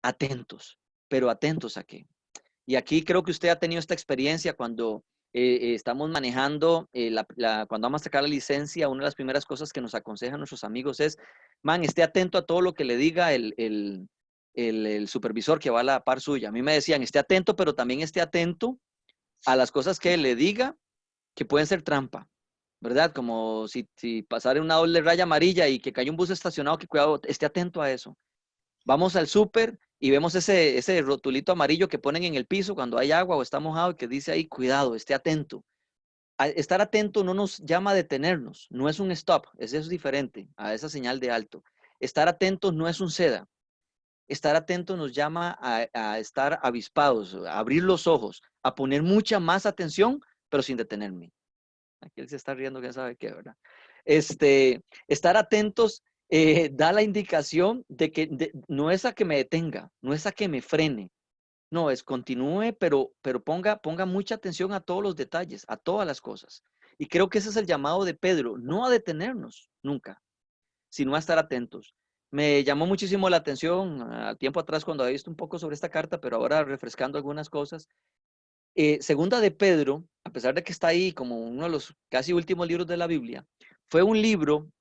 atentos. ¿Pero atentos a qué? Y aquí creo que usted ha tenido esta experiencia cuando estamos manejando, cuando vamos a sacar la licencia. Una de las primeras cosas que nos aconsejan nuestros amigos es, man, esté atento a todo lo que le diga el supervisor que va a la par suya. A mí me decían, esté atento, pero también esté atento a las cosas que él le diga que pueden ser trampa, ¿verdad? Como si pasara una doble raya amarilla y que cayó un bus estacionado, que cuidado, esté atento a eso. Vamos al súper y vemos ese rotulito amarillo que ponen en el piso cuando hay agua o está mojado y que dice ahí, cuidado, esté atento. Estar atento no nos llama a detenernos, no es un stop, eso es diferente a esa señal de alto. Estar atento no es un seda. Estar atento nos llama a estar avispados, a abrir los ojos, a poner mucha más atención, pero sin detenerme. Aquí él se está riendo, quién sabe qué, ¿verdad? Estar atentos da la indicación de que no es a que me detenga, no es a que me frene, no, es continúe, pero ponga mucha atención a todos los detalles, a todas las cosas. Y creo que ese es el llamado de Pedro, no a detenernos nunca, sino a estar atentos. Me llamó muchísimo la atención tiempo atrás cuando había visto un poco sobre esta carta, pero ahora refrescando algunas cosas. Segunda de Pedro, a pesar de que está ahí como uno de los casi últimos libros de la Biblia, fue un libro,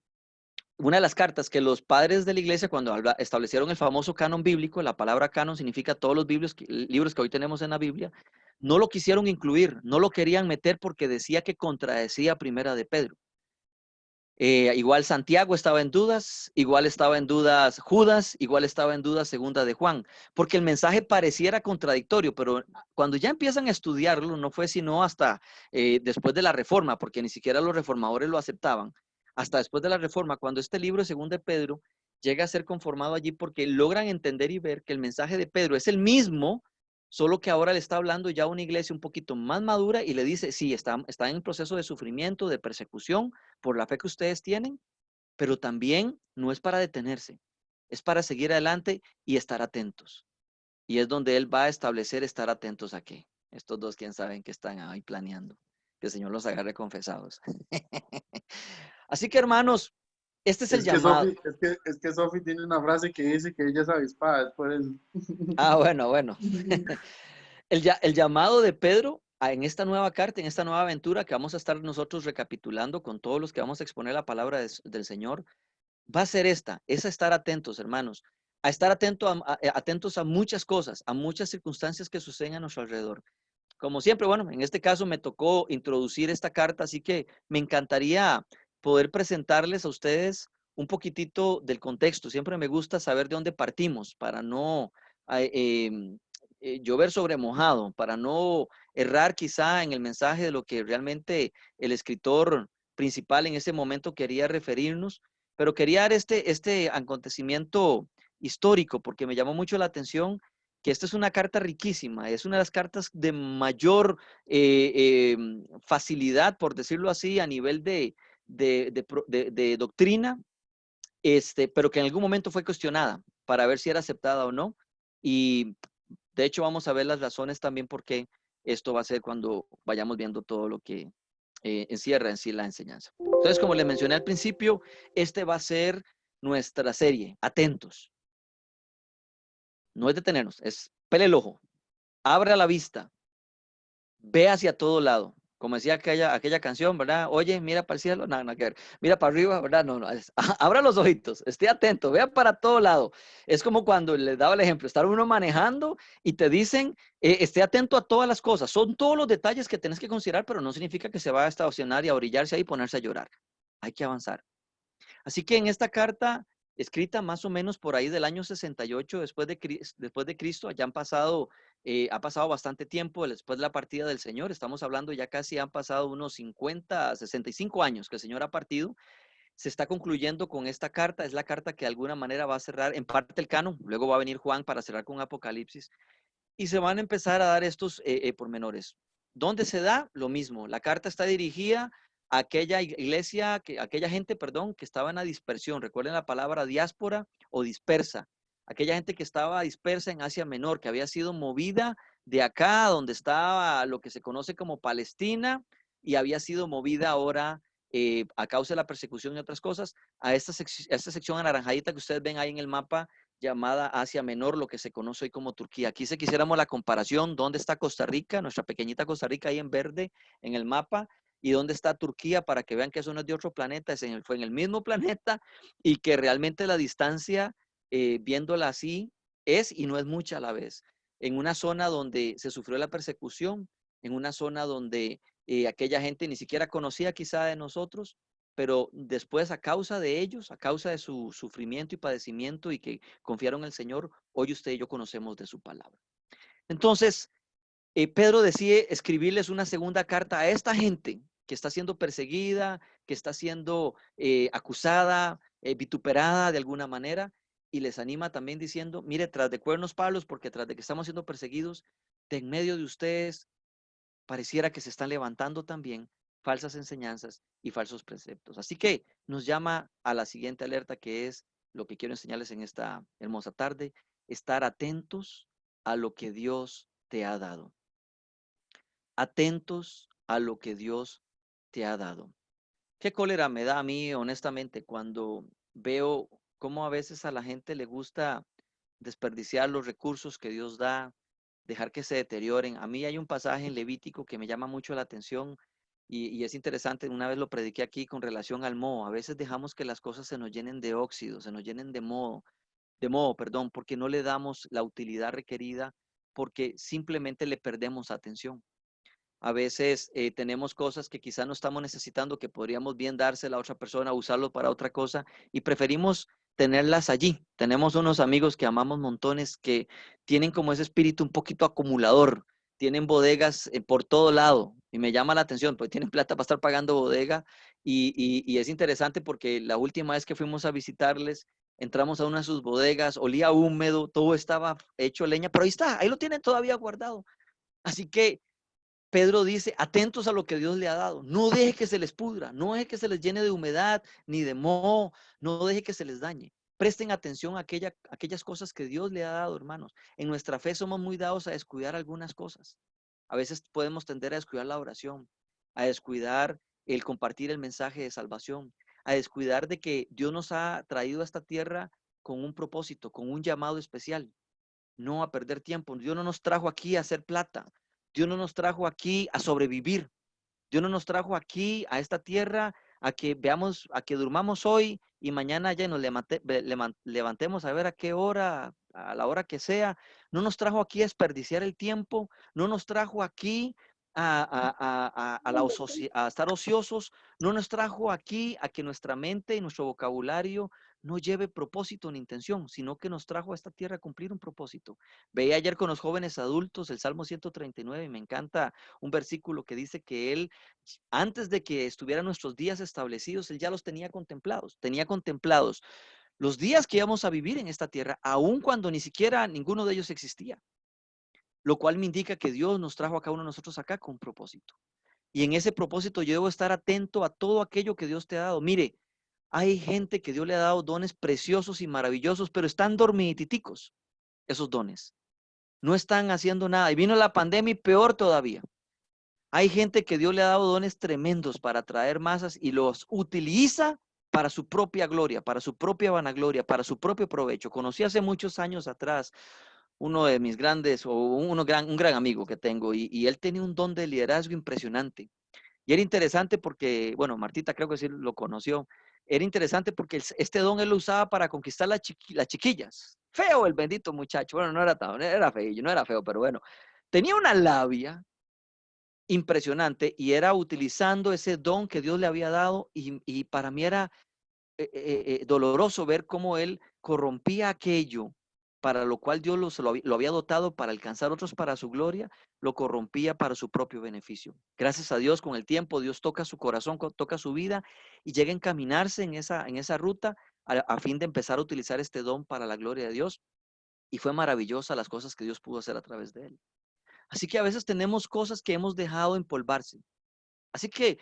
una de las cartas que los padres de la iglesia, cuando establecieron el famoso canon bíblico, la palabra canon significa todos los libros que hoy tenemos en la Biblia, no lo quisieron incluir, no lo querían meter porque decía que contradecía Primera de Pedro. Igual Santiago estaba en dudas, igual estaba en dudas Judas, igual estaba en dudas Segunda de Juan, porque el mensaje pareciera contradictorio, pero cuando ya empiezan a estudiarlo, no fue sino hasta después de la Reforma, porque ni siquiera los reformadores lo aceptaban, hasta después de la Reforma, cuando este libro, Segunda de Pedro, llega a ser conformado allí porque logran entender y ver que el mensaje de Pedro es el mismo, solo que ahora le está hablando ya a una iglesia un poquito más madura y le dice, sí, está en proceso de sufrimiento, de persecución, por la fe que ustedes tienen, pero también no es para detenerse, es para seguir adelante y estar atentos. Y es donde Él va a establecer estar atentos a qué. Estos dos, quién saben que están ahí planeando. Que el Señor los agarre confesados. Así que, hermanos, este es el Es que llamado. Sophie tiene una frase que dice que ella es avispada, es por eso. Ah, bueno, bueno. El llamado de Pedro en esta nueva carta, en esta nueva aventura que vamos a estar nosotros recapitulando con todos los que vamos a exponer la palabra del Señor, va a ser es a estar atentos, hermanos, a estar atentos a muchas cosas, a muchas circunstancias que suceden a nuestro alrededor. Como siempre, bueno, en este caso me tocó introducir esta carta, así que me encantaría poder presentarles a ustedes un poquitito del contexto. Siempre me gusta saber de dónde partimos para no llover sobre mojado, para no errar quizá en el mensaje de lo que realmente el escritor principal en ese momento quería referirnos, pero quería dar este acontecimiento histórico porque me llamó mucho la atención que esta es una carta riquísima, es una de las cartas de mayor facilidad, por decirlo así, a nivel de doctrina, pero que en algún momento fue cuestionada para ver si era aceptada o no. Y de hecho vamos a ver las razones también por qué esto va a ser cuando vayamos viendo todo lo que encierra en sí la enseñanza. Entonces, como les mencioné al principio, este va a ser nuestra serie. Atentos. No es detenernos, es pele el ojo, abra la vista, ve hacia todo lado. Como decía aquella canción, ¿verdad? Oye, mira para el cielo, nada, nada que ver. Mira para arriba, ¿verdad? No, no, abra los ojitos, esté atento, vea para todo lado. Es como cuando les daba el ejemplo, estar uno manejando y te dicen, esté atento a todas las cosas. Son todos los detalles que tienes que considerar, pero no significa que se va a estacionar y a orillarse ahí y ponerse a llorar. Hay que avanzar. Así que en esta carta, escrita más o menos por ahí del año 68 después de Cristo, ya ha pasado bastante tiempo después de la partida del Señor. Estamos hablando ya casi han pasado unos 50, 65 años que el Señor ha partido. Se está concluyendo con esta carta. Es la carta que de alguna manera va a cerrar en parte el canon. Luego va a venir Juan para cerrar con Apocalipsis. Y se van a empezar a dar estos pormenores. ¿Dónde se da? Lo mismo. La carta está dirigida a aquella iglesia, aquella gente, perdón, que estaba en la dispersión. Recuerden la palabra diáspora o dispersa. Aquella gente que estaba dispersa en Asia Menor, que había sido movida de acá, donde estaba lo que se conoce como Palestina, y había sido movida ahora a causa de la persecución y otras cosas, a esta sección anaranjadita que ustedes ven ahí en el mapa llamada Asia Menor, lo que se conoce hoy como Turquía. Aquí si quisiéramos la comparación, ¿dónde está Costa Rica? Nuestra pequeñita Costa Rica ahí en verde en el mapa. ¿Y dónde está Turquía? Para que vean que eso no es de otro planeta, fue en el mismo planeta y que realmente la distancia, viéndola así, es y no es mucha a la vez. En una zona donde se sufrió la persecución, en una zona donde aquella gente ni siquiera conocía quizá de nosotros, pero después a causa de ellos, a causa de su sufrimiento y padecimiento y que confiaron en el Señor, hoy usted y yo conocemos de su palabra. Entonces, Pedro decide escribirles una segunda carta a esta gente que está siendo perseguida, que está siendo acusada, vituperada de alguna manera, y les anima también diciendo, mire, tras de cuernos palos, porque tras de que estamos siendo perseguidos, de en medio de ustedes pareciera que se están levantando también falsas enseñanzas y falsos preceptos. Así que nos llama a la siguiente alerta, que es lo que quiero enseñarles en esta hermosa tarde: estar atentos a lo que Dios te ha dado. Atentos a lo que Dios te ha dado. Qué cólera me da a mí, honestamente, cuando veo cómo a veces a la gente le gusta desperdiciar los recursos que Dios da, dejar que se deterioren. A mí hay un pasaje en Levítico que me llama mucho la atención y es interesante. Una vez lo prediqué aquí con relación al moho. A veces dejamos que las cosas se nos llenen de óxido, se nos llenen de moho, perdón, porque no le damos la utilidad requerida, porque simplemente le perdemos atención. A veces tenemos cosas que quizá no estamos necesitando, que podríamos bien dársela a otra persona, usarlo para otra cosa, y preferimos tenerlas allí. Tenemos unos amigos que amamos montones, que tienen como ese espíritu un poquito acumulador, tienen bodegas por todo lado, y me llama la atención, pues tienen plata para estar pagando bodega, y es interesante porque la última vez que fuimos a visitarles, entramos a una de sus bodegas, olía húmedo, todo estaba hecho leña, pero ahí está, ahí lo tienen todavía guardado. Así que Pedro dice, atentos a lo que Dios le ha dado. No deje que se les pudra, no deje que se les llene de humedad ni de moho, no deje que se les dañe. Presten atención a aquellas cosas que Dios le ha dado, hermanos. En nuestra fe somos muy dados a descuidar algunas cosas. A veces podemos tender a descuidar la oración, a descuidar el compartir el mensaje de salvación, a descuidar de que Dios nos ha traído a esta tierra con un propósito, con un llamado especial, no a perder tiempo. Dios no nos trajo aquí a hacer plata. Dios no nos trajo aquí a sobrevivir. Dios no nos trajo aquí a esta tierra a que veamos, a que durmamos hoy y mañana ya nos levantemos a ver a qué hora, a la hora que sea. No nos trajo aquí a desperdiciar el tiempo. No nos trajo aquí a estar ociosos. No nos trajo aquí a que nuestra mente y nuestro vocabulario no lleve propósito ni intención, sino que nos trajo a esta tierra a cumplir un propósito. Veía ayer con los jóvenes adultos el Salmo 139 y me encanta un versículo que dice que Él, antes de que estuvieran nuestros días establecidos, Él ya los tenía contemplados los días que íbamos a vivir en esta tierra, aun cuando ni siquiera ninguno de ellos existía, lo cual me indica que Dios nos trajo a cada uno de nosotros acá con un propósito. Y en ese propósito yo debo estar atento a todo aquello que Dios te ha dado. Mire, hay gente que Dios le ha dado dones preciosos y maravillosos, pero están dormiditicos esos dones. No están haciendo nada. Y vino la pandemia y peor todavía. Hay gente que Dios le ha dado dones tremendos para atraer masas y los utiliza para su propia gloria, para su propia vanagloria, para su propio provecho. Conocí hace muchos años atrás uno de mis grandes, o un gran amigo que tengo, y él tenía un don de liderazgo impresionante. Y era interesante porque, bueno, Martita creo que sí lo conoció. Era interesante porque este don él lo usaba para conquistar las chiquillas. Feo el bendito muchacho. Bueno, no era tan, era feo, no era feo, pero bueno. Tenía una labia impresionante y era utilizando ese don que Dios le había dado y para mí era doloroso ver cómo él corrompía aquello para lo cual Dios lo había dotado para alcanzar otros para su gloria, lo corrompía para su propio beneficio. Gracias a Dios, con el tiempo, Dios toca su corazón, toca su vida y llega a encaminarse en esa ruta a fin de empezar a utilizar este don para la gloria de Dios. Y fue maravillosa las cosas que Dios pudo hacer a través de él. Así que a veces tenemos cosas que hemos dejado empolvarse. Así que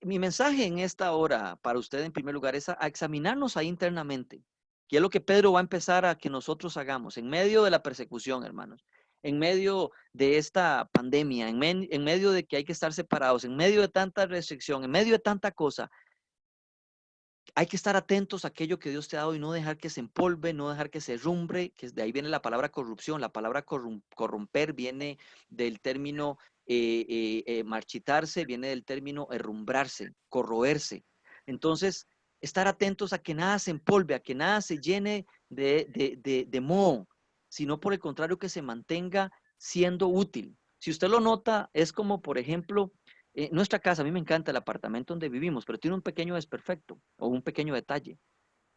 mi mensaje en esta hora para usted en primer lugar es a examinarnos ahí internamente, que es lo que Pedro va a empezar a que nosotros hagamos en medio de la persecución, hermanos, en medio de esta pandemia, en medio de que hay que estar separados, en medio de tanta restricción, en medio de tanta cosa. Hay que estar atentos a aquello que Dios te ha dado y no dejar que se empolve, no dejar que se rumbre, que de ahí viene la palabra corrupción. La palabra corromper viene del término marchitarse, viene del término herrumbrarse, corroerse. Entonces, estar atentos a que nada se empolve, a que nada se llene de moho, sino por el contrario que se mantenga siendo útil. Si usted lo nota, es como, por ejemplo, nuestra casa, a mí me encanta el apartamento donde vivimos, pero tiene un pequeño desperfecto o un pequeño detalle,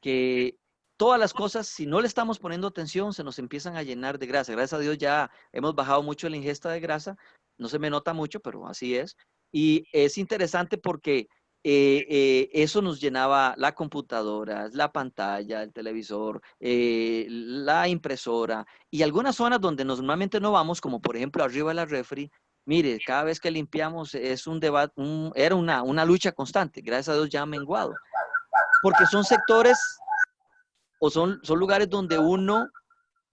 que todas las cosas, si no le estamos poniendo atención, se nos empiezan a llenar de grasa. Gracias a Dios ya hemos bajado mucho la ingesta de grasa, no se me nota mucho, pero así es. Y es interesante porque eso nos llenaba la computadora, la pantalla, el televisor, la impresora y algunas zonas donde normalmente no vamos, como por ejemplo arriba de la refri. Mire, cada vez que limpiamos es un debate, era una lucha constante. Gracias a Dios ya ha menguado. Porque son sectores o son lugares donde uno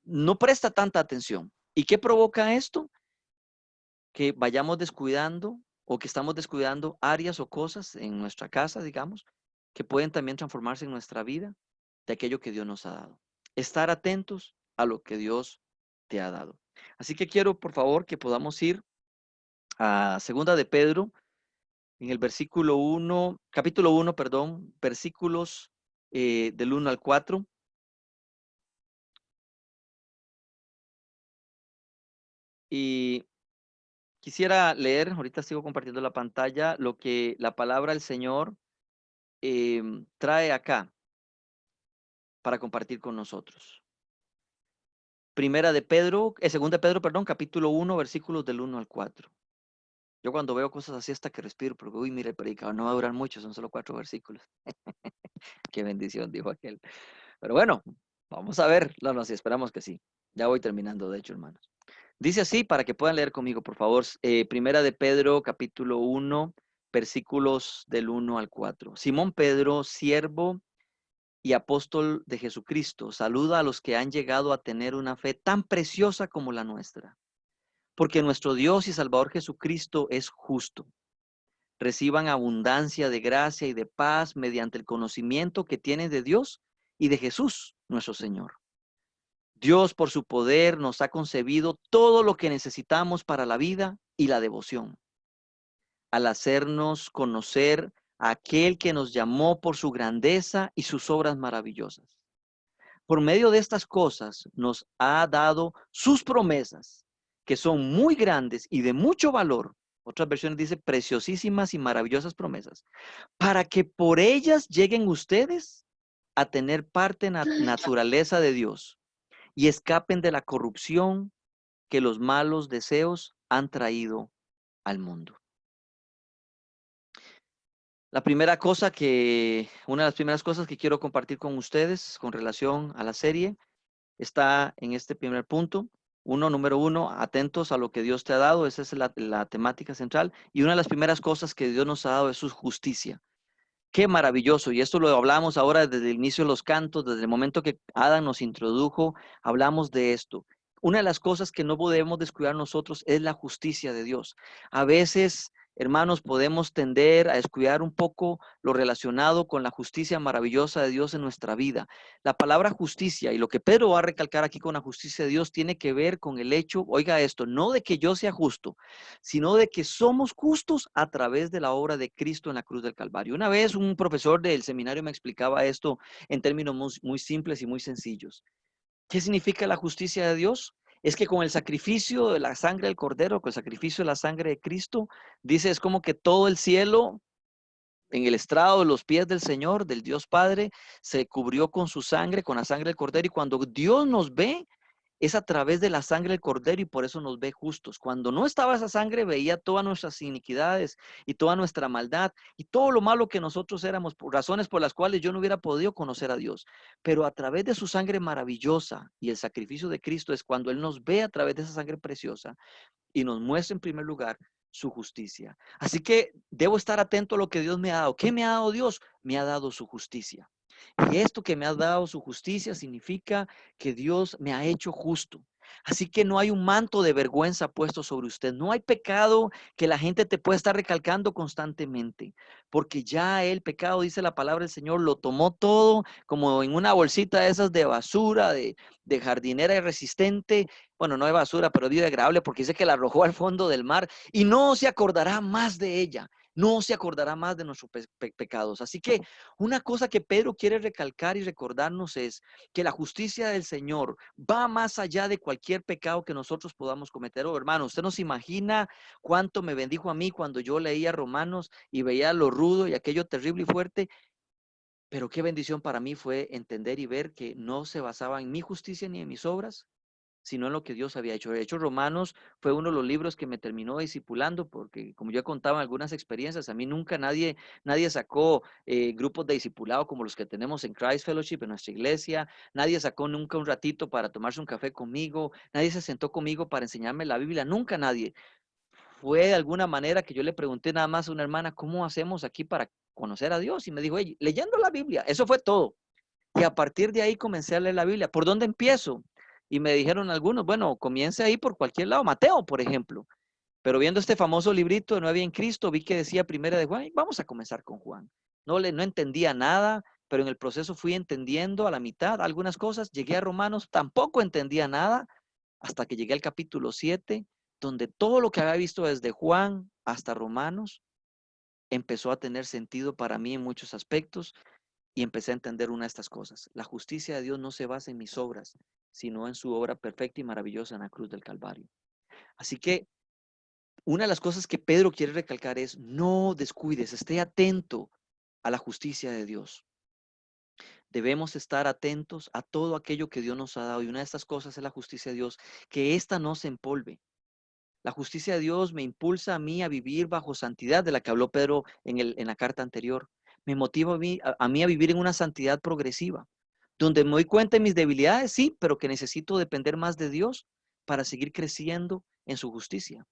no presta tanta atención. ¿Y qué provoca esto? Que vayamos descuidando o que estamos descuidando áreas o cosas en nuestra casa, digamos, que pueden también transformarse en nuestra vida de aquello que Dios nos ha dado. Estar atentos a lo que Dios te ha dado. Así que quiero, por favor, que podamos ir a Segunda de Pedro, en el versículo 1, capítulo 1, perdón, versículos del 1 al 4. Y quisiera leer, ahorita sigo compartiendo la pantalla, lo que la palabra del Señor trae acá para compartir con nosotros. Segunda de Pedro, perdón, capítulo 1, versículos del 1 al 4. Yo cuando veo cosas así hasta que respiro, porque uy, mira, el predicador no va a durar mucho, son solo 4 versículos. Qué bendición, dijo aquel. Pero bueno, vamos a ver. No, sí, esperamos que sí. Ya voy terminando, de hecho, hermanos. Dice así, para que puedan leer conmigo, por favor, Primera de Pedro, capítulo 1, versículos del 1 al 4. Simón Pedro, siervo y apóstol de Jesucristo, saluda a los que han llegado a tener una fe tan preciosa como la nuestra. Porque nuestro Dios y Salvador Jesucristo es justo. Reciban abundancia de gracia y de paz mediante el conocimiento que tienen de Dios y de Jesús, nuestro Señor. Dios, por su poder, nos ha concebido todo lo que necesitamos para la vida y la devoción, al hacernos conocer a aquel que nos llamó por su grandeza y sus obras maravillosas. Por medio de estas cosas nos ha dado sus promesas, que son muy grandes y de mucho valor. Otras versiones dicen preciosísimas y maravillosas promesas, para que por ellas lleguen ustedes a tener parte en la naturaleza de Dios y escapen de la corrupción que los malos deseos han traído al mundo. Una de las primeras cosas que quiero compartir con ustedes con relación a la serie está en este primer punto. Número uno, atentos a lo que Dios te ha dado. Esa es la temática central. Y una de las primeras cosas que Dios nos ha dado es su justicia. Qué maravilloso. Y esto lo hablamos ahora desde el inicio de los cantos, desde el momento que Adán nos introdujo, hablamos de esto. Una de las cosas que no podemos descuidar nosotros es la justicia de Dios. A veces, hermanos, podemos tender a descuidar un poco lo relacionado con la justicia maravillosa de Dios en nuestra vida. La palabra justicia y lo que Pedro va a recalcar aquí con la justicia de Dios tiene que ver con el hecho, oiga esto, no de que yo sea justo, sino de que somos justos a través de la obra de Cristo en la cruz del Calvario. Una vez un profesor del seminario me explicaba esto en términos muy, muy simples y muy sencillos. ¿Qué significa la justicia de Dios? Es que con el sacrificio de la sangre del Cordero, con el sacrificio de la sangre de Cristo, dice, es como que todo el cielo, en el estrado de los pies del Señor, del Dios Padre, se cubrió con su sangre, con la sangre del Cordero, y cuando Dios nos ve, es a través de la sangre del Cordero y por eso nos ve justos. Cuando no estaba esa sangre, veía todas nuestras iniquidades y toda nuestra maldad y todo lo malo que nosotros éramos, por razones por las cuales yo no hubiera podido conocer a Dios. Pero a través de su sangre maravillosa y el sacrificio de Cristo es cuando Él nos ve a través de esa sangre preciosa y nos muestra en primer lugar su justicia. Así que debo estar atento a lo que Dios me ha dado. ¿Qué me ha dado Dios? Me ha dado su justicia. Y esto que me ha dado su justicia significa que Dios me ha hecho justo. Así que no hay un manto de vergüenza puesto sobre usted. No hay pecado que la gente te pueda estar recalcando constantemente, porque ya el pecado, dice la palabra del Señor, lo tomó todo como en una bolsita de esas de basura, de jardinera irresistente. Bueno, no de basura, pero biodegradable, porque dice que la arrojó al fondo del mar y no se acordará más de ella. No se acordará más de nuestros pecados. Así que una cosa que Pedro quiere recalcar y recordarnos es que la justicia del Señor va más allá de cualquier pecado que nosotros podamos cometer. Oh, hermano, usted no se imagina cuánto me bendijo a mí cuando yo leía Romanos y veía lo rudo y aquello terrible y fuerte, pero qué bendición para mí fue entender y ver que no se basaba en mi justicia ni en mis obras, sino en lo que Dios había hecho. De hecho, Romanos fue uno de los libros que me terminó discipulando, porque como yo contaba en algunas experiencias, a mí nunca nadie sacó grupos de discipulado como los que tenemos en Christ Fellowship, en nuestra iglesia, nadie sacó nunca un ratito para tomarse un café conmigo, nadie se sentó conmigo para enseñarme la Biblia, nunca nadie. Fue de alguna manera que yo le pregunté nada más a una hermana, ¿cómo hacemos aquí para conocer a Dios? Y me dijo, hey, leyendo la Biblia, eso fue todo. Y a partir de ahí comencé a leer la Biblia. ¿Por dónde empiezo? Y me dijeron algunos, bueno, comience ahí por cualquier lado. Mateo, por ejemplo. Pero viendo este famoso librito de No había en Cristo, vi que decía Primera de Juan, y vamos a comenzar con Juan. No entendía nada, pero en el proceso fui entendiendo a la mitad algunas cosas. Llegué a Romanos, tampoco entendía nada, hasta que llegué al capítulo 7, donde todo lo que había visto desde Juan hasta Romanos empezó a tener sentido para mí en muchos aspectos. Y empecé a entender una de estas cosas. La justicia de Dios no se basa en mis obras, sino en su obra perfecta y maravillosa en la cruz del Calvario. Así que una de las cosas que Pedro quiere recalcar es, no descuides, esté atento a la justicia de Dios. Debemos estar atentos a todo aquello que Dios nos ha dado. Y una de estas cosas es la justicia de Dios, que ésta no se empolve. La justicia de Dios me impulsa a mí a vivir bajo santidad, de la que habló Pedro en la carta anterior. Me motiva a mí a vivir en una santidad progresiva, donde me doy cuenta de mis debilidades, sí, pero que necesito depender más de Dios para seguir creciendo en su justicia.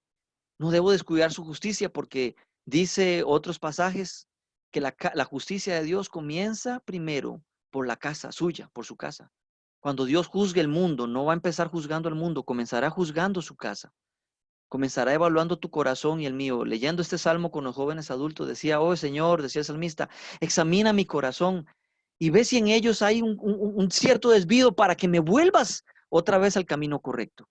No debo descuidar su justicia porque dice otros pasajes que la justicia de Dios comienza primero por la casa suya, por su casa. Cuando Dios juzgue el mundo, no va a empezar juzgando al mundo, comenzará juzgando su casa. Comenzará evaluando tu corazón y el mío. Leyendo este salmo con los jóvenes adultos, decía, oh Señor, decía el salmista, examina mi corazón y ve si en ellos hay un cierto desvío para que me vuelvas otra vez al camino correcto.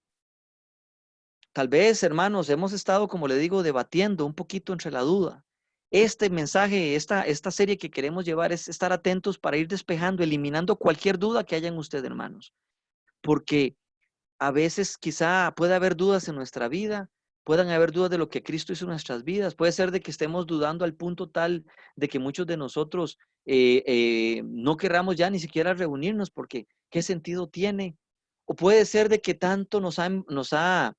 Tal vez, hermanos, hemos estado, como le digo, debatiendo un poquito entre la duda. Este mensaje, esta serie que queremos llevar es estar atentos para ir despejando, eliminando cualquier duda que haya en usted, hermanos. Porque a veces quizá puede haber dudas en nuestra vida, puedan haber dudas de lo que Cristo hizo en nuestras vidas. Puede ser de que estemos dudando al punto tal de que muchos de nosotros no querramos ya ni siquiera reunirnos porque ¿qué sentido tiene? O puede ser de que tanto nos ha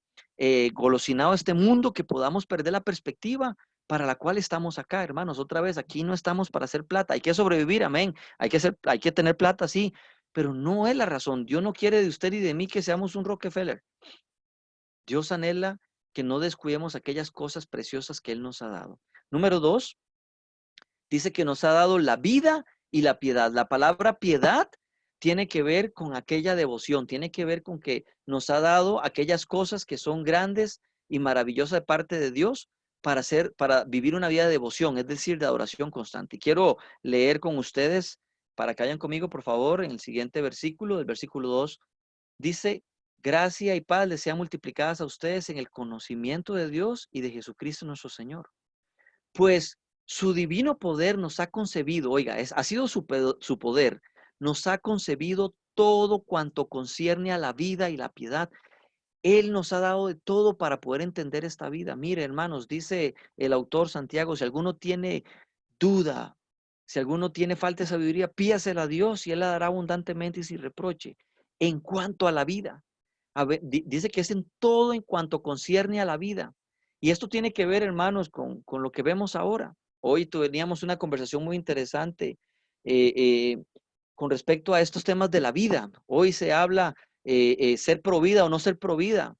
golosinado este mundo que podamos perder la perspectiva para la cual estamos acá, hermanos. Otra vez, aquí no estamos para hacer plata. Hay que sobrevivir, amén. Hay que tener plata, sí, pero no es la razón. Dios no quiere de usted y de mí que seamos un Rockefeller. Dios anhela que no descuidemos aquellas cosas preciosas que Él nos ha dado. Número 2, dice que nos ha dado la vida y la piedad. La palabra piedad tiene que ver con aquella devoción, tiene que ver con que nos ha dado aquellas cosas que son grandes y maravillosas de parte de Dios para vivir una vida de devoción, es decir, de adoración constante. Y quiero leer con ustedes, para que vayan conmigo, por favor, en el siguiente versículo, el versículo 2, dice, gracia y paz les sean multiplicadas a ustedes en el conocimiento de Dios y de Jesucristo nuestro Señor. Pues su divino poder nos ha concebido, oiga, ha sido su poder, nos ha concebido todo cuanto concierne a la vida y la piedad. Él nos ha dado de todo para poder entender esta vida. Mire, hermanos, dice el autor Santiago, si alguno tiene duda, si alguno tiene falta de sabiduría, pídasela a Dios y Él la dará abundantemente y sin reproche. En cuanto a la vida, dice que es en todo en cuanto concierne a la vida. Y esto tiene que ver, hermanos, con lo que vemos ahora. Hoy teníamos una conversación muy interesante eh, eh, con respecto a estos temas de la vida. Hoy se habla ser pro vida o no ser pro vida.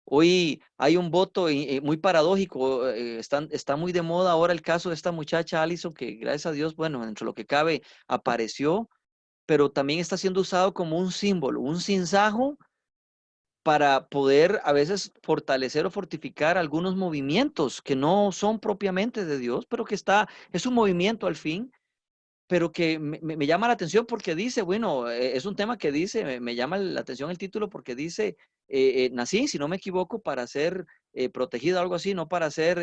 Hoy hay un voto muy paradójico, está muy de moda ahora el caso de esta muchacha Allison, que gracias a Dios, bueno, dentro de lo que cabe, apareció, pero también está siendo usado como un símbolo, un sinsajo para poder a veces fortalecer o fortificar algunos movimientos que no son propiamente de Dios, pero que es un movimiento al fin, pero que me llama la atención porque dice, bueno, es un tema que dice, me llama la atención el título porque dice, nací, si no me equivoco, para ser protegida o algo así, no para ser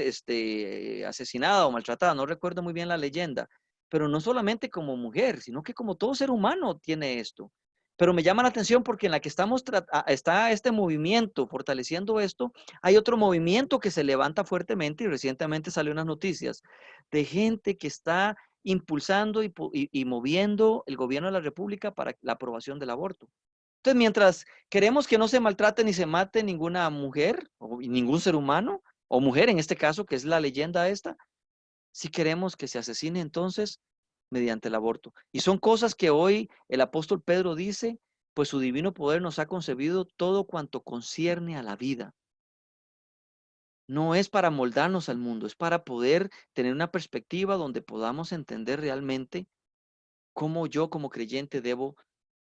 asesinada o maltratada, no recuerdo muy bien la leyenda, pero no solamente como mujer, sino que como todo ser humano tiene esto. Pero me llama la atención porque en la que está este movimiento fortaleciendo esto, hay otro movimiento que se levanta fuertemente y recientemente salió unas noticias de gente que está impulsando y moviendo el gobierno de la República para la aprobación del aborto. Entonces, mientras queremos que no se maltrate ni se mate ninguna mujer o ningún ser humano, o mujer en este caso, que es la leyenda esta, sí queremos que se asesine entonces mediante el aborto. Y son cosas que hoy el apóstol Pedro dice, pues su divino poder nos ha concebido todo cuanto concierne a la vida. No es para moldarnos al mundo, es para poder tener una perspectiva donde podamos entender realmente cómo yo como creyente debo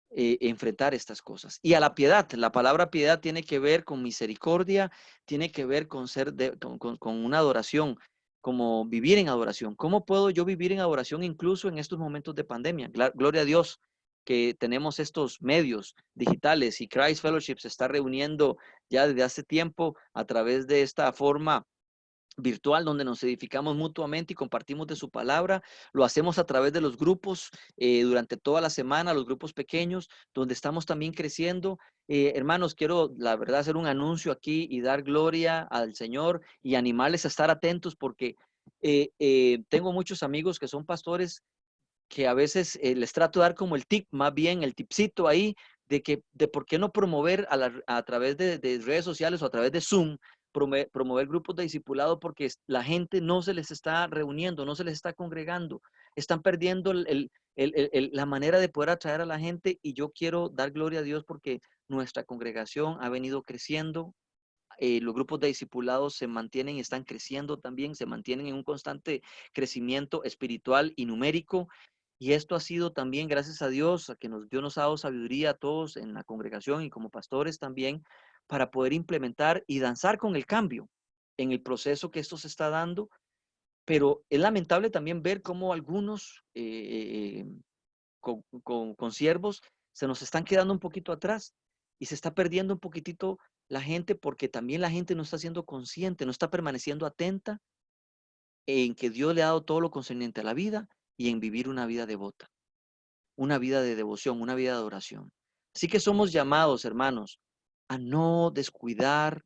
enfrentar estas cosas. Y a la piedad, la palabra piedad tiene que ver con misericordia, tiene que ver con con una adoración, como vivir en adoración. ¿Cómo puedo yo vivir en adoración incluso en estos momentos de pandemia? Gloria a Dios que tenemos estos medios digitales y Christ Fellowship se está reuniendo ya desde hace tiempo a través de esta forma virtual donde nos edificamos mutuamente y compartimos de su palabra. Lo hacemos a través de los grupos durante toda la semana, los grupos pequeños, donde estamos también creciendo. Hermanos, quiero la verdad hacer un anuncio aquí y dar gloria al Señor y animarles a estar atentos porque tengo muchos amigos que son pastores que a veces les trato de dar como el tip, más bien el tipcito ahí, de por qué no promover a través de redes sociales o a través de Zoom, promover grupos de discipulado porque la gente no se les está reuniendo, no se les está congregando, están perdiendo la manera de poder atraer a la gente y yo quiero dar gloria a Dios porque nuestra congregación ha venido creciendo, los grupos de discipulados se mantienen y están creciendo también, se mantienen en un constante crecimiento espiritual y numérico. Y esto ha sido también gracias a Dios, a que Dios nos ha dado sabiduría a todos en la congregación y como pastores también, para poder implementar y danzar con el cambio en el proceso que esto se está dando. Pero es lamentable también ver cómo algunos con siervos se nos están quedando un poquito atrás y se está perdiendo un poquitito la gente porque también la gente no está siendo consciente, no está permaneciendo atenta en que Dios le ha dado todo lo concerniente a la vida y en vivir una vida devota, una vida de devoción, una vida de adoración. Así que somos llamados, hermanos, a no descuidar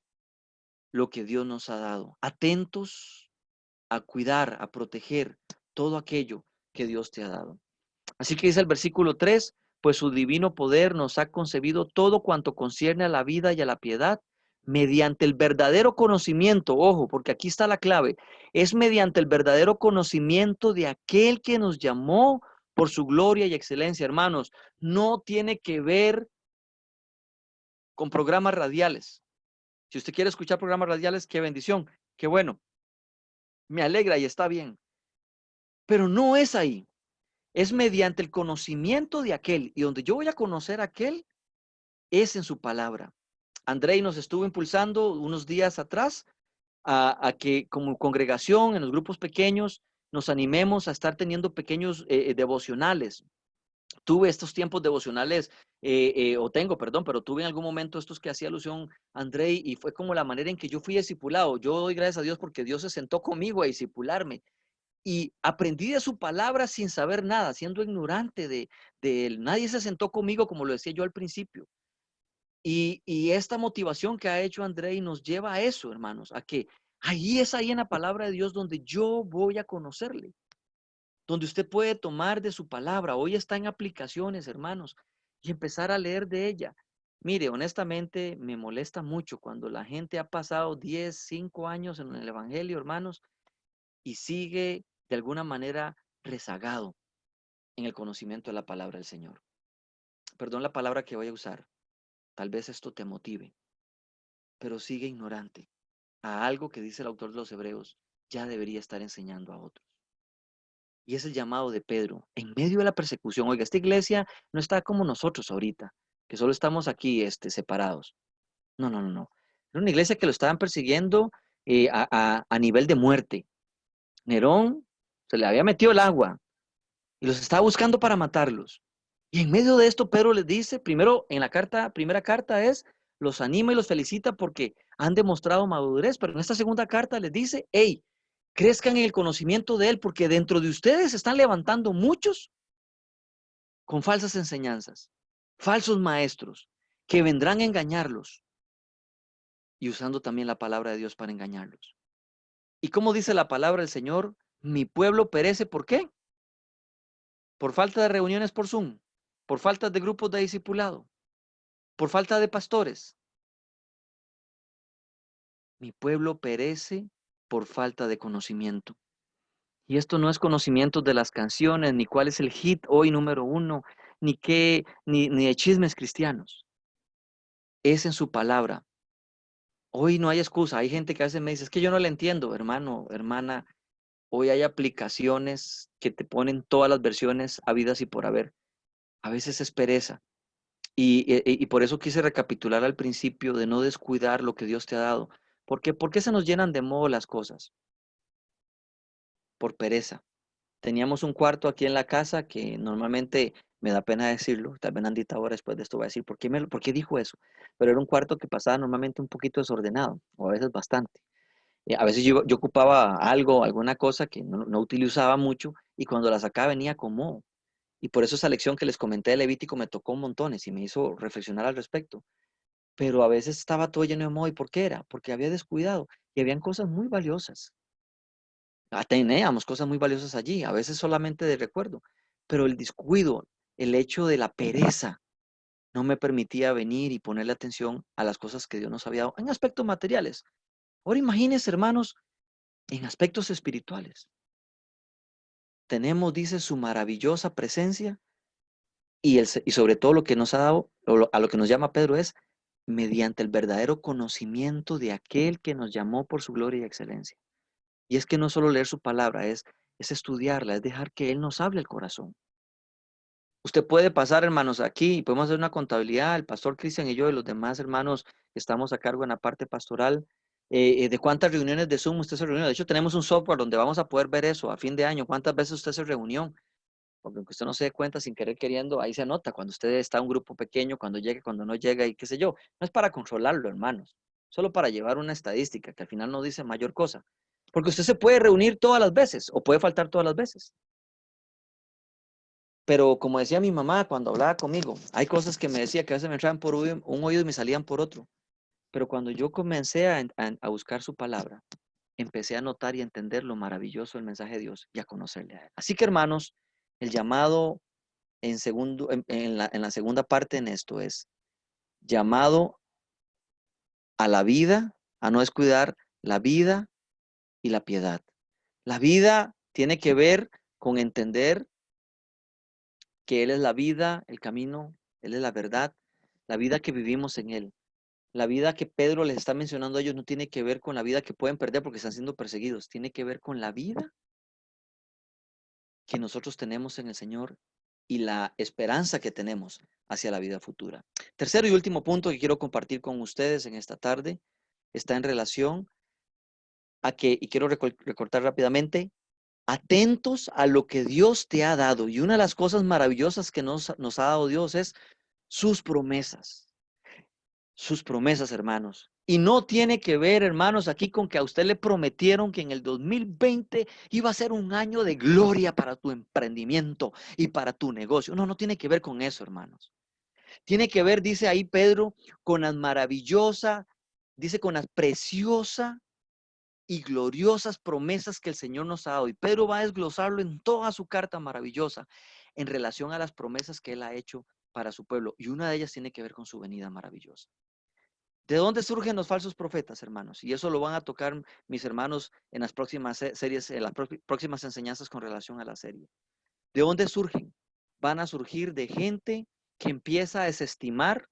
lo que Dios nos ha dado, atentos a cuidar, a proteger todo aquello que Dios te ha dado. Así que dice el versículo 3, pues su divino poder nos ha concebido todo cuanto concierne a la vida y a la piedad, mediante el verdadero conocimiento, ojo, porque aquí está la clave, es mediante el verdadero conocimiento de aquel que nos llamó por su gloria y excelencia, hermanos, no tiene que ver con programas radiales. Si usted quiere escuchar programas radiales, qué bendición, qué bueno, me alegra y está bien, pero no es ahí. Es mediante el conocimiento de aquel. Y donde yo voy a conocer a aquel es en su palabra. Andrei nos estuvo impulsando unos días atrás a que como congregación en los grupos pequeños nos animemos a estar teniendo pequeños devocionales. Tuve estos tiempos devocionales, o tengo, perdón, pero tuve en algún momento estos que hacía alusión Andrei y fue como la manera en que yo fui discipulado. Yo doy gracias a Dios porque Dios se sentó conmigo a discipularme y aprendí de su palabra sin saber nada, siendo ignorante de él. Nadie se sentó conmigo como lo decía yo al principio. Y esta motivación que ha hecho Andrei nos lleva a eso, hermanos, a que ahí es ahí en la palabra de Dios donde yo voy a conocerle, donde usted puede tomar de su palabra. Hoy está en aplicaciones, hermanos, y empezar a leer de ella. Mire, honestamente me molesta mucho cuando la gente ha pasado 10, 5 años en el Evangelio, hermanos, y sigue de alguna manera rezagado en el conocimiento de la palabra del Señor. Perdón la palabra que voy a usar. Tal vez esto te motive, pero sigue ignorante a algo que dice el autor de los Hebreos, ya debería estar enseñando a otros. Y es el llamado de Pedro, en medio de la persecución. Oiga, esta iglesia no está como nosotros ahorita, que solo estamos aquí separados. No, no, no, no. Era una iglesia que lo estaban persiguiendo a nivel de muerte. Nerón se le había metido el agua y los estaba buscando para matarlos. Y en medio de esto, Pedro les dice, primero en la carta, primera carta es, los anima y los felicita porque han demostrado madurez, pero en esta segunda carta les dice, hey, crezcan en el conocimiento de él, porque dentro de ustedes se están levantando muchos con falsas enseñanzas, falsos maestros, que vendrán a engañarlos y usando también la palabra de Dios para engañarlos. ¿Y cómo dice la palabra del Señor? Mi pueblo perece, ¿por qué? Por falta de reuniones por Zoom, por falta de grupos de discipulado, por falta de pastores. Mi pueblo perece por falta de conocimiento. Y esto no es conocimiento de las canciones, ni cuál es el hit hoy número uno, ni de chismes cristianos. Es en su palabra. Hoy no hay excusa. Hay gente que a veces me dice, es que yo no le entiendo, hermano, hermana. Hoy hay aplicaciones que te ponen todas las versiones habidas y por haber. A veces es pereza. Y por eso quise recapitular al principio de no descuidar lo que Dios te ha dado. ¿Por qué se nos llenan de moho las cosas? Por pereza. Teníamos un cuarto aquí en la casa que normalmente me da pena decirlo. Tal vez Andita ahora después de esto va a decir, ¿por qué dijo eso? Pero era un cuarto que pasaba normalmente un poquito desordenado, o a veces bastante. A veces yo ocupaba algo, alguna cosa que no utilizaba mucho, y cuando la sacaba venía con moho. Y por eso esa lección que les comenté de Levítico me tocó montones y me hizo reflexionar al respecto. Pero a veces estaba todo lleno de moho. ¿Y por qué era? Porque había descuidado y habían cosas muy valiosas. Teníamos cosas muy valiosas allí, a veces solamente de recuerdo, pero el descuido, el hecho de la pereza, no me permitía venir y ponerle atención a las cosas que Dios nos había dado en aspectos materiales. Ahora imagínense, hermanos, en aspectos espirituales. Tenemos, dice, su maravillosa presencia y sobre todo lo que nos ha dado, a lo que nos llama Pedro es mediante el verdadero conocimiento de aquel que nos llamó por su gloria y excelencia. Y es que no solo leer su palabra, es estudiarla, es dejar que Él nos hable el corazón. Usted puede pasar, hermanos, aquí y podemos hacer una contabilidad, el pastor Cristian y yo y los demás hermanos que estamos a cargo en la parte pastoral, de cuántas reuniones de Zoom usted se reunió. De hecho, tenemos un software donde vamos a poder ver eso a fin de año, cuántas veces usted se reunió. Porque aunque usted no se dé cuenta sin querer queriendo, ahí se anota cuando usted está en un grupo pequeño, cuando llega, cuando no llega y qué sé yo. No es para controlarlo, hermanos, solo para llevar una estadística que al final no dice mayor cosa. Porque usted se puede reunir todas las veces o puede faltar todas las veces. Pero como decía mi mamá cuando hablaba conmigo, hay cosas que me decía que a veces me entraban por un oído y me salían por otro. Pero cuando yo comencé a buscar su palabra, empecé a notar y a entender lo maravilloso del mensaje de Dios y a conocerle a Él. Así que hermanos, el llamado en la segunda parte en esto es llamado a la vida, a no descuidar la vida y la piedad. La vida tiene que ver con entender que Él es la vida, el camino, Él es la verdad, la vida que vivimos en Él. La vida que Pedro les está mencionando a ellos no tiene que ver con la vida que pueden perder porque están siendo perseguidos, tiene que ver con la vida que nosotros tenemos en el Señor y la esperanza que tenemos hacia la vida futura. Tercero y último punto que quiero compartir con ustedes en esta tarde está en relación a que, y quiero recortar rápidamente, atentos a lo que Dios te ha dado. Y una de las cosas maravillosas que nos ha dado Dios es sus promesas. Sus promesas, hermanos. Y no tiene que ver, hermanos, aquí con que a usted le prometieron que en el 2020 iba a ser un año de gloria para tu emprendimiento y para tu negocio. No, no tiene que ver con eso, hermanos. Tiene que ver, dice ahí Pedro, con las maravillosas, dice con las preciosas y gloriosas promesas que el Señor nos ha dado. Y Pedro va a desglosarlo en toda su carta maravillosa en relación a las promesas que Él ha hecho para su pueblo. Y una de ellas tiene que ver con su venida maravillosa. ¿De dónde surgen los falsos profetas, hermanos? Y eso lo van a tocar mis hermanos en las próximas series, en las próximas enseñanzas con relación a la serie. ¿De dónde surgen? Van a surgir de gente que empieza a desestimar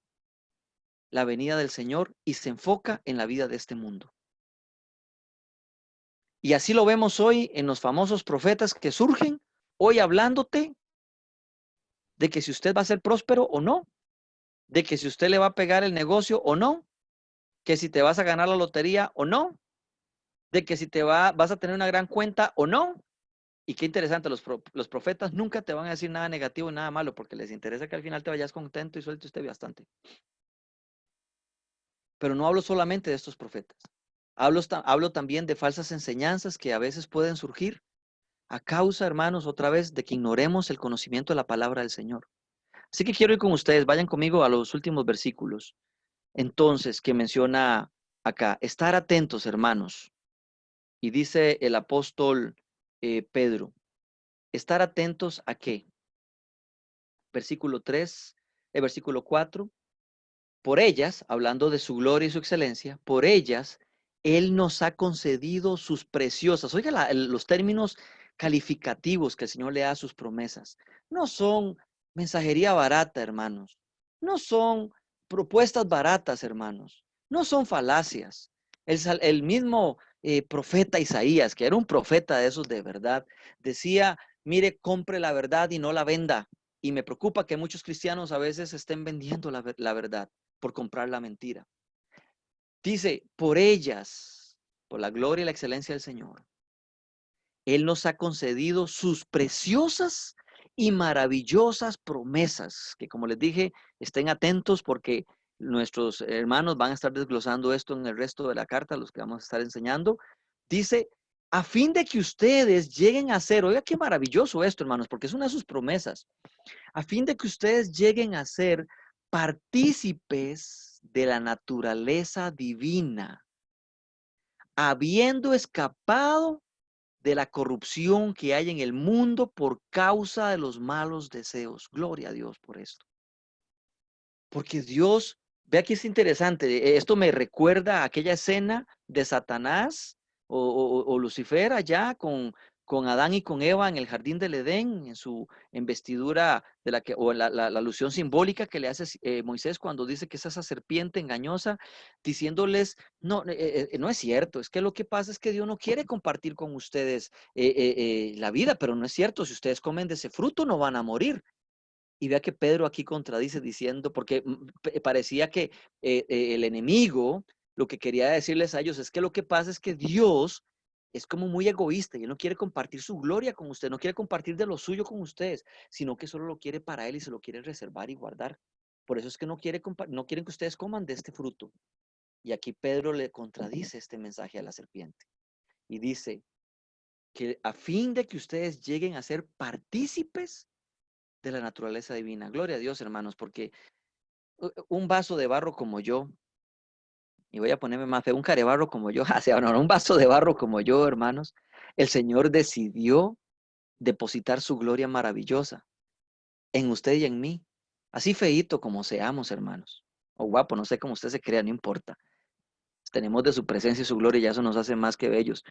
la venida del Señor y se enfoca en la vida de este mundo. Y así lo vemos hoy en los famosos profetas que surgen hoy hablándote de que si usted va a ser próspero o no, de que si usted le va a pegar el negocio o no, que si te vas a ganar la lotería o no, de que si vas a tener una gran cuenta o no. Y qué interesante, los profetas nunca te van a decir nada negativo y nada malo, porque les interesa que al final te vayas contento y suelte usted bastante. Pero no hablo solamente de estos profetas. Hablo también de falsas enseñanzas que a veces pueden surgir a causa, hermanos, otra vez, de que ignoremos el conocimiento de la palabra del Señor. Así que quiero ir con ustedes, vayan conmigo a los últimos versículos. Entonces, que menciona acá, estar atentos, hermanos. Y dice el apóstol Pedro, estar atentos a qué. Versículo 3, versículo 4. Por ellas, hablando de su gloria y su excelencia, por ellas Él nos ha concedido sus preciosas. Oiga los términos calificativos que el Señor le da a sus promesas. No son mensajería barata, hermanos. No son propuestas baratas, hermanos. No son falacias. El mismo profeta Isaías, que era un profeta de esos de verdad, decía, mire, compre la verdad y no la venda. Y me preocupa que muchos cristianos a veces estén vendiendo la verdad por comprar la mentira. Dice, por ellas, por la gloria y la excelencia del Señor, Él nos ha concedido sus preciosas y maravillosas promesas, que como les dije, estén atentos porque nuestros hermanos van a estar desglosando esto en el resto de la carta, los que vamos a estar enseñando. Dice, a fin de que ustedes lleguen a ser, oiga qué maravilloso esto, hermanos, porque es una de sus promesas, a fin de que ustedes lleguen a ser partícipes de la naturaleza divina, habiendo escapado de la corrupción que hay en el mundo por causa de los malos deseos. Gloria a Dios por esto. Porque Dios, vea que es interesante, esto me recuerda a aquella escena de Satanás o Lucifer allá con Adán y con Eva en el jardín del Edén, en su investidura de o la alusión simbólica que le hace Moisés cuando dice que es esa serpiente engañosa, diciéndoles, no, no es cierto, es que lo que pasa es que Dios no quiere compartir con ustedes la vida, pero no es cierto, si ustedes comen de ese fruto no van a morir. Y vea que Pedro aquí contradice diciendo, porque parecía que el enemigo lo que quería decirles a ellos es que lo que pasa es que Dios es como muy egoísta y él no quiere compartir su gloria con ustedes, no quiere compartir de lo suyo con ustedes, sino que solo lo quiere para él y se lo quiere reservar y guardar. Por eso es que no quieren que ustedes coman de este fruto. Y aquí Pedro le contradice este mensaje a la serpiente y dice que a fin de que ustedes lleguen a ser partícipes de la naturaleza divina. Gloria a Dios, hermanos, porque un vaso de barro como yo, y voy a ponerme más feo, un carebarro como yo, o sea, no, un vaso de barro como yo, hermanos, el Señor decidió depositar su gloria maravillosa en usted y en mí, así feíto como seamos, hermanos, o guapo, no sé cómo usted se crea, no importa. Tenemos de su presencia y su gloria y ya eso nos hace más que bellos.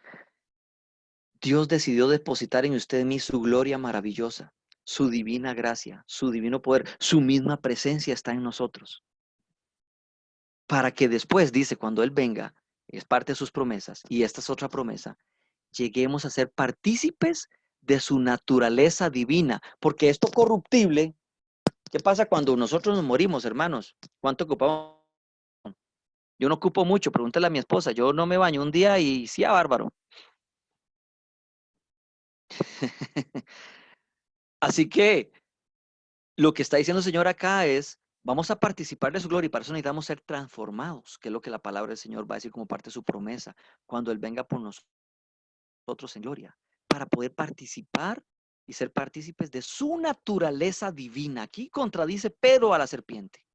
Dios decidió depositar en usted y en mí su gloria maravillosa, su divina gracia, su divino poder, su misma presencia está en nosotros. Para que después, dice, cuando Él venga, es parte de sus promesas, y esta es otra promesa, lleguemos a ser partícipes de su naturaleza divina, porque esto corruptible, ¿qué pasa cuando nosotros nos morimos, hermanos? ¿Cuánto ocupamos? Yo no ocupo mucho, pregúntale a mi esposa, yo no me baño un día y sí, bárbaro. Así que lo que está diciendo el Señor acá es, vamos a participar de su gloria y para eso necesitamos ser transformados, que es lo que la palabra del Señor va a decir como parte de su promesa, cuando Él venga por nosotros en gloria, para poder participar y ser partícipes de su naturaleza divina. Aquí contradice Pedro a la serpiente.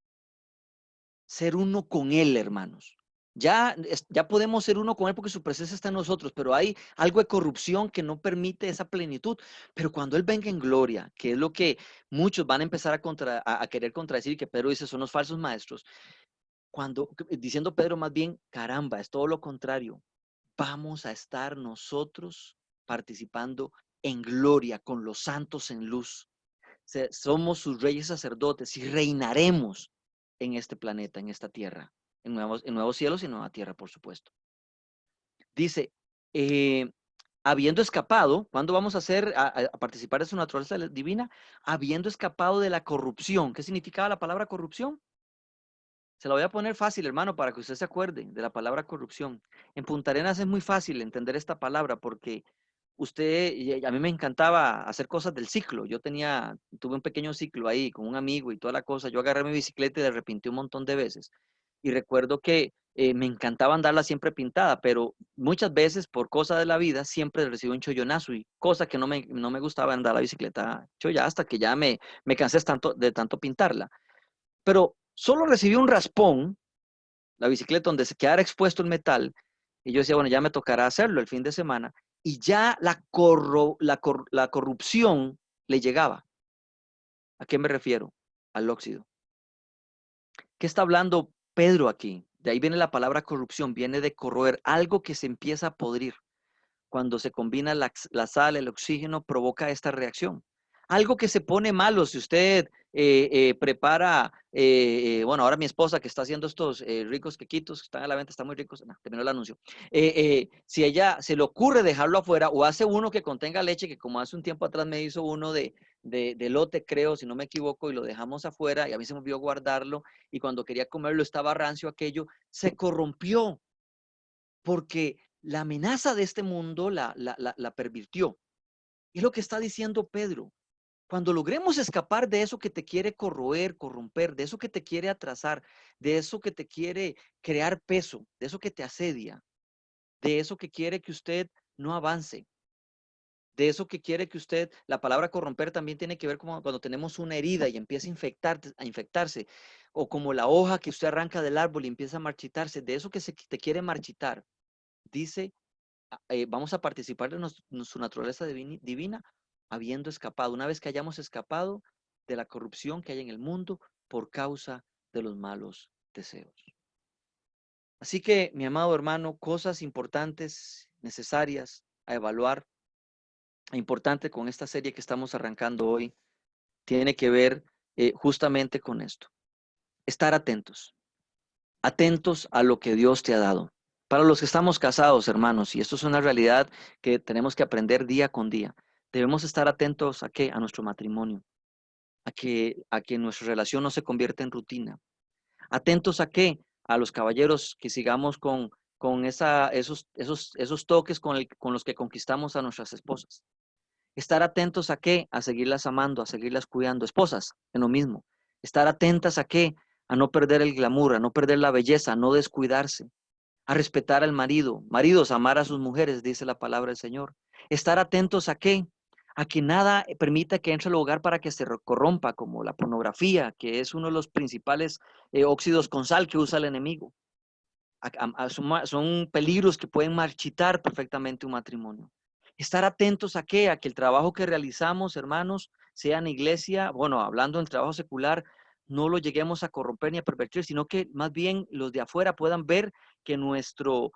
Ser uno con Él, hermanos. Ya podemos ser uno con Él porque su presencia está en nosotros, pero hay algo de corrupción que no permite esa plenitud. Pero cuando Él venga en gloria, que es lo que muchos van a empezar a querer contradecir, que Pedro dice son los falsos maestros, diciendo Pedro más bien, caramba, es todo lo contrario. Vamos a estar nosotros participando en gloria con los santos en luz. Somos sus reyes sacerdotes y reinaremos en este planeta, en esta tierra, en nuevos cielos y nueva tierra, por supuesto. Dice, habiendo escapado, ¿cuándo vamos a participar de su naturaleza divina? Habiendo escapado de la corrupción. ¿Qué significaba la palabra corrupción? Se la voy a poner fácil, hermano, para que usted se acuerde de la palabra corrupción. En Punta Arenas es muy fácil entender esta palabra porque a mí me encantaba hacer cosas del ciclo. Tuve un pequeño ciclo ahí con un amigo y toda la cosa. Yo agarré mi bicicleta y la repinté un montón de veces. Y recuerdo que me encantaba andarla siempre pintada, pero muchas veces por cosa de la vida siempre recibí un chollonazo y cosa que no me gustaba andar la bicicleta cholla hasta que ya me cansé de tanto pintarla. Pero solo recibí un raspón, la bicicleta donde se quedara expuesto el metal, y yo decía, bueno, ya me tocará hacerlo el fin de semana, y ya la corrupción le llegaba. ¿A qué me refiero? Al óxido. ¿Qué está hablando Pedro aquí? De ahí viene la palabra corrupción, viene de corroer, algo que se empieza a podrir. Cuando se combina la sal, el oxígeno, provoca esta reacción. Algo que se pone malo si usted prepara, bueno, ahora mi esposa que está haciendo estos ricos quequitos que están a la venta, están muy ricos, no, terminó el anuncio. Si ella se le ocurre dejarlo afuera o hace uno que contenga leche, que como hace un tiempo atrás me hizo uno de lote, creo, si no me equivoco, y lo dejamos afuera y a mí se me olvidó guardarlo y cuando quería comerlo estaba rancio aquello, se corrompió porque la amenaza de este mundo la pervirtió. Es lo que está diciendo Pedro. Cuando logremos escapar de eso que te quiere corroer, corromper, de eso que te quiere atrasar, de eso que te quiere crear peso, de eso que te asedia, de eso que quiere que usted no avance, de eso que quiere que usted, la palabra corromper también tiene que ver como cuando tenemos una herida y empieza a infectarse, o como la hoja que usted arranca del árbol y empieza a marchitarse, de eso que te quiere marchitar, dice vamos a participar de su naturaleza divina habiendo escapado, una vez que hayamos escapado de la corrupción que hay en el mundo por causa de los malos deseos. Así que, mi amado hermano, cosas importantes, necesarias a evaluar, importante con esta serie que estamos arrancando hoy, tiene que ver justamente con esto. Estar atentos, atentos a lo que Dios te ha dado. Para los que estamos casados, hermanos, y esto es una realidad que tenemos que aprender día con día, debemos estar atentos ¿a qué? A nuestro matrimonio, a que nuestra relación no se convierta en rutina. Atentos ¿a qué? A los caballeros que sigamos con esos toques con los que conquistamos a nuestras esposas. Estar atentos ¿a qué? A seguirlas amando, a seguirlas cuidando. Esposas, en lo mismo. Estar atentas ¿a qué? A no perder el glamour, a no perder la belleza, a no descuidarse, a respetar al marido. Maridos, amar a sus mujeres, dice la palabra del Señor. Estar atentos ¿a qué? A que nada permita que entre al hogar para que se corrompa, como la pornografía, que es uno de los principales óxidos con sal que usa el enemigo. Son peligros que pueden marchitar perfectamente un matrimonio. Estar atentos ¿a qué? A que el trabajo que realizamos, hermanos, sea en iglesia, bueno, hablando del trabajo secular, no lo lleguemos a corromper ni a pervertir, sino que más bien los de afuera puedan ver que nuestro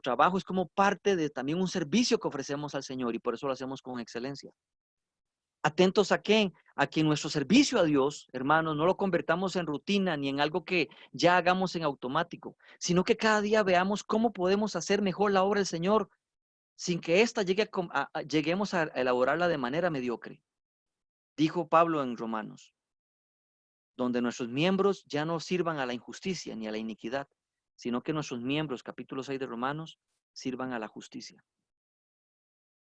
trabajo es como parte de también un servicio que ofrecemos al Señor y por eso lo hacemos con excelencia. Atentos ¿a qué? A que nuestro servicio a Dios, hermanos, no lo convertamos en rutina ni en algo que ya hagamos en automático, sino que cada día veamos cómo podemos hacer mejor la obra del Señor sin que ésta lleguemos a elaborarla de manera mediocre. Dijo Pablo en Romanos, donde nuestros miembros ya no sirvan a la injusticia ni a la iniquidad, sino que nuestros miembros, capítulo 6 de Romanos, sirvan a la justicia.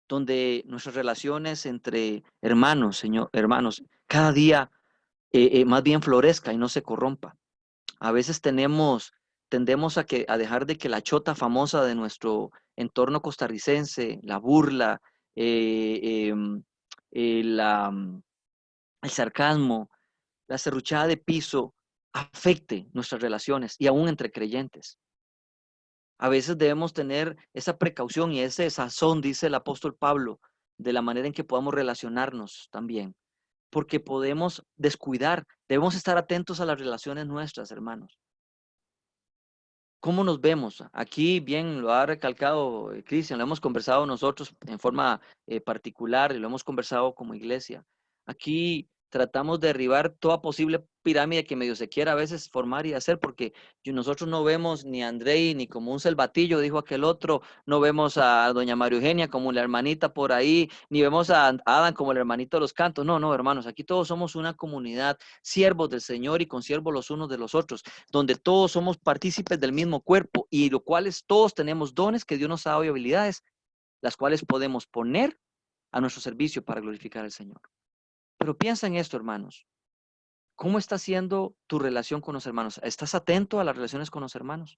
Donde nuestras relaciones entre hermanos, cada día más bien florezca y no se corrompa. A veces tendemos a dejar de que la chota famosa de nuestro entorno costarricense, la burla, em, el sarcasmo, la serruchada de piso, afecte nuestras relaciones y aún entre creyentes. A veces debemos tener esa precaución y ese sazón, dice el apóstol Pablo, de la manera en que podamos relacionarnos también, porque podemos descuidar, debemos estar atentos a las relaciones nuestras, hermanos. ¿Cómo nos vemos? Aquí bien lo ha recalcado Cristian, lo hemos conversado nosotros en forma particular y lo hemos conversado como iglesia. Aquí tratamos de derribar toda posible pirámide que medio se quiera a veces formar y hacer, porque nosotros no vemos ni a Andrei ni como un salvatillo, dijo aquel otro, no vemos a doña María Eugenia como la hermanita por ahí, ni vemos a Adam como el hermanito de los cantos. No, no, hermanos, aquí todos somos una comunidad, siervos del Señor y consiervos los unos de los otros, donde todos somos partícipes del mismo cuerpo y lo cuales todos tenemos dones que Dios nos ha dado y habilidades, las cuales podemos poner a nuestro servicio para glorificar al Señor. Pero piensa en esto, hermanos. ¿Cómo está siendo tu relación con los hermanos? ¿Estás atento a las relaciones con los hermanos?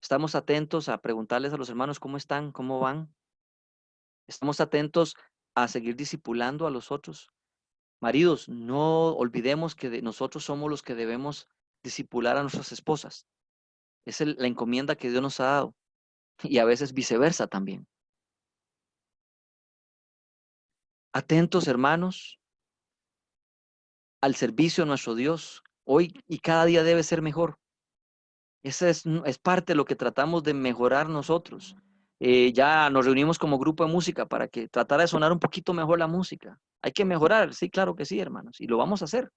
¿Estamos atentos a preguntarles a los hermanos cómo están, cómo van? ¿Estamos atentos a seguir discipulando a los otros? Maridos, no olvidemos que nosotros somos los que debemos discipular a nuestras esposas. Es la encomienda que Dios nos ha dado. Y a veces viceversa también. Atentos, hermanos, al servicio de nuestro Dios. Hoy y cada día debe ser mejor. Esa es parte de lo que tratamos de mejorar nosotros. Ya nos reunimos como grupo de música para que tratara de sonar un poquito mejor la música. Hay que mejorar, sí, claro que sí, hermanos, y lo vamos a hacer.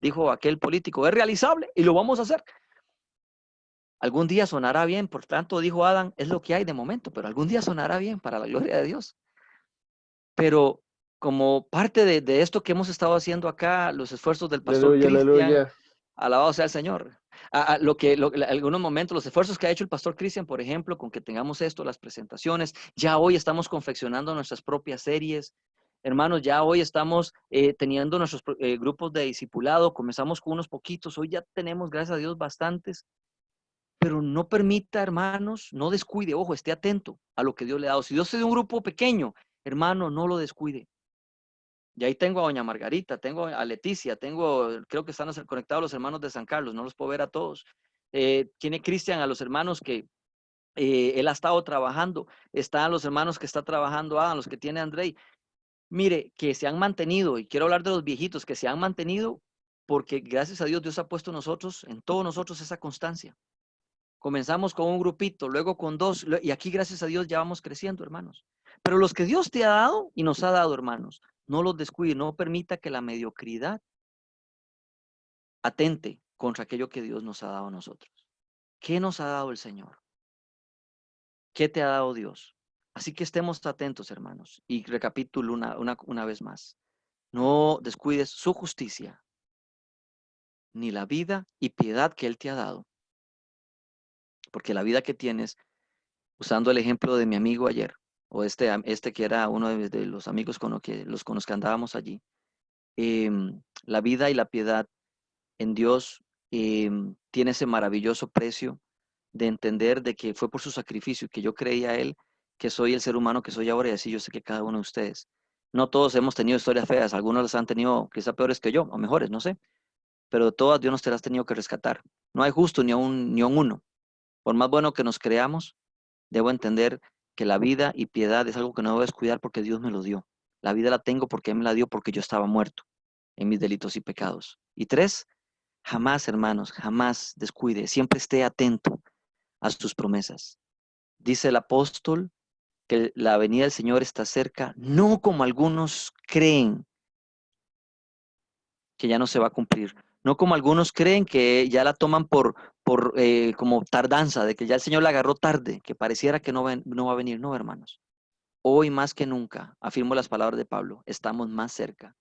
Dijo aquel político, es realizable y lo vamos a hacer. Algún día sonará bien, por tanto, dijo Adán, es lo que hay de momento, pero algún día sonará bien para la gloria de Dios. Pero como parte de esto que hemos estado haciendo acá, los esfuerzos del pastor Aleluya, Cristian, aleluya. alabado sea el Señor. Algunos momentos, los esfuerzos que ha hecho el pastor Cristian, por ejemplo, con que tengamos esto, las presentaciones, ya hoy estamos confeccionando nuestras propias series. Hermanos, ya hoy estamos teniendo nuestros grupos de discipulado, comenzamos con unos poquitos, hoy ya tenemos, gracias a Dios, bastantes, pero no permita, hermanos, no descuide, ojo, esté atento a lo que Dios le ha dado. Si Dios te dio un grupo pequeño, hermano, no lo descuide. Y ahí tengo a doña Margarita, tengo a Leticia, creo que están conectados los hermanos de San Carlos, no los puedo ver a todos. Tiene Cristian a los hermanos que él ha estado trabajando, están los hermanos que está trabajando Adam, los que tiene Andrei. Mire, que se han mantenido, y quiero hablar de los viejitos, que se han mantenido porque gracias a Dios, Dios ha puesto en todos nosotros esa constancia. Comenzamos con un grupito, luego con dos, y aquí gracias a Dios ya vamos creciendo, hermanos. Pero los que Dios te ha dado y nos ha dado, hermanos, no los descuide, no permita que la mediocridad atente contra aquello que Dios nos ha dado a nosotros. ¿Qué nos ha dado el Señor? ¿Qué te ha dado Dios? Así que estemos atentos, hermanos. Y recapitulo una vez más. No descuides su justicia, ni la vida y piedad que Él te ha dado. Porque la vida que tienes, usando el ejemplo de mi amigo ayer, o este que era uno de los amigos con los que andábamos allí, la vida y la piedad en Dios tiene ese maravilloso precio de entender de que fue por su sacrificio y que yo creía a Él que soy el ser humano que soy ahora y así yo sé que cada uno de ustedes. No todos hemos tenido historias feas, algunos las han tenido quizá peores que yo, o mejores, no sé, pero de todas Dios nos te las ha tenido que rescatar. No hay justo ni un uno. Por más bueno que nos creamos, debo entender que la vida y piedad es algo que no debo descuidar porque Dios me lo dio. La vida la tengo porque Él me la dio porque yo estaba muerto en mis delitos y pecados. Y tres, jamás, hermanos, jamás descuide, siempre esté atento a sus promesas. Dice el apóstol que la venida del Señor está cerca, no como algunos creen que ya no se va a cumplir, no como algunos creen que ya la toman por como tardanza, de que ya el Señor la agarró tarde, que pareciera que no va a venir. No, hermanos. Hoy más que nunca, afirmo las palabras de Pablo, estamos más cerca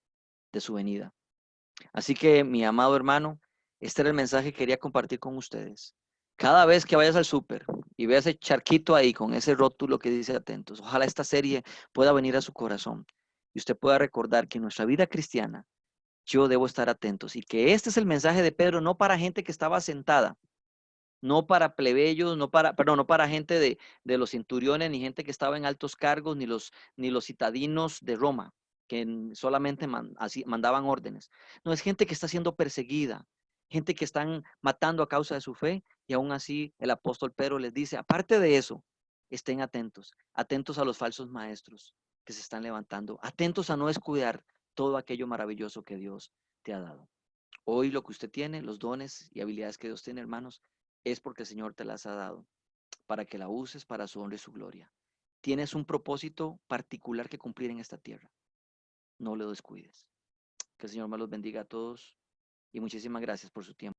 de su venida. Así que, mi amado hermano, este era el mensaje que quería compartir con ustedes. Cada vez que vayas al súper y veas ese charquito ahí con ese rótulo que dice atentos, ojalá esta serie pueda venir a su corazón y usted pueda recordar que en nuestra vida cristiana yo debo estar atentos y que este es el mensaje de Pedro, no para gente que estaba sentada, no para plebeyos, no para gente de los centuriones, ni gente que estaba en altos cargos, ni los citadinos de Roma, que solamente mandaban órdenes. No, es gente que está siendo perseguida, gente que están matando a causa de su fe, y aún así el apóstol Pedro les dice, aparte de eso, estén atentos, atentos a los falsos maestros que se están levantando, atentos a no descuidar todo aquello maravilloso que Dios te ha dado. Hoy lo que usted tiene, los dones y habilidades que Dios tiene, hermanos, es porque el Señor te las ha dado, para que la uses para su honra y su gloria. Tienes un propósito particular que cumplir en esta tierra. No lo descuides. Que el Señor me los bendiga a todos y muchísimas gracias por su tiempo.